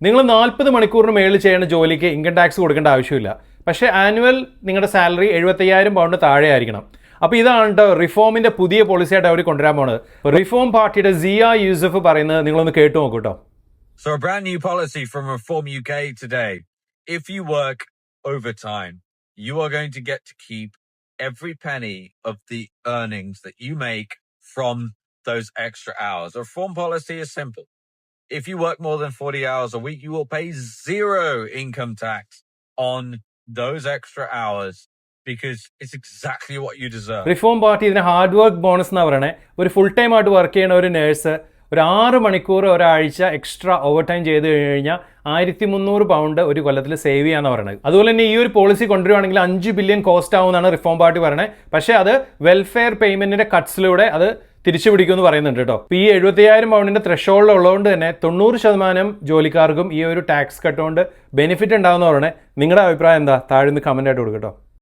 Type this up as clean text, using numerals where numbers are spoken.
നിങ്ങൾ 40 മണിക്കൂറിന് മേളിൽ ചെയ്യുന്ന ജോലിക്ക് ഇൻകം ടാക്സ് കൊടുക്കേണ്ട ആവശ്യമില്ല. പക്ഷേ ആനുവൽ നിങ്ങളുടെ സാലറി 75,000 പൗണ്ട് താഴെ ആയിരിക്കണം. അപ്പോൾ ഇതാണ് കേട്ടോ റിഫോമിൻ്റെ പുതിയ പോളിസിയായിട്ട് അവർ കൊണ്ടുവരാൻ പോകുന്നത്. റിഫോം പാർട്ടിയുടെ സിയ യൂസഫ് പറയുന്നത് നിങ്ങളൊന്ന് കേട്ടു നോക്കൂ കേട്ടോ. So a brand new policy from Reform UK today. If you work overtime, you are going to get to keep every penny of the earnings that you make from those extra hours. The reform policy is simple. If you work more than 40 hours a week, you will pay 0 income tax on those extra hours because it's exactly what you deserve. Reform party ഇതിന് hard work bonus എന്നാണ് പറയണേ. ഒരു full time ആയിട്ട് work ചെയ്യുന്ന ഒരു nurse ഒരു 6 മണിക്കൂർ ഒരാഴ്ച എക്സ്ട്രാ ഓവർ ടൈം ചെയ്ത് കഴിഞ്ഞാൽ 1300 പൗണ്ട് ഒരു കൊല്ലത്തിൽ സേവ് ചെയ്യാന്ന് പറയുന്നത്. അതുപോലെ തന്നെ ഈ ഒരു പോളിസി കൊണ്ടുവരുവാണെങ്കിൽ 5 ബില്യൺ കോസ്റ്റ് ആവുമെന്നാണ് റിഫോം പാർട്ടി പറയുന്നത്. പക്ഷേ അത് വെൽഫെയർ പേയ്മെന്റിന്റെ കട്ട്സിലൂടെ അത് തിരിച്ചു പിടിക്കുമെന്ന് പറയുന്നുണ്ട് കേട്ടോ. ഈ 75,000 പൗണ്ടിന്റെ ത്രെഷോൾഡ് ഉള്ളതുകൊണ്ട് തന്നെ 90% ജോലിക്കാർക്കും ഈ ഒരു ടാക്സ് കട്ട് കൊണ്ട് ബെനിഫിറ്റ് ഉണ്ടാവുന്ന പറയണേ. നിങ്ങളുടെ അഭിപ്രായം എന്താ? താഴെ നിന്ന് കമന്റ് ആയിട്ട് കൊടുക്കട്ടോ.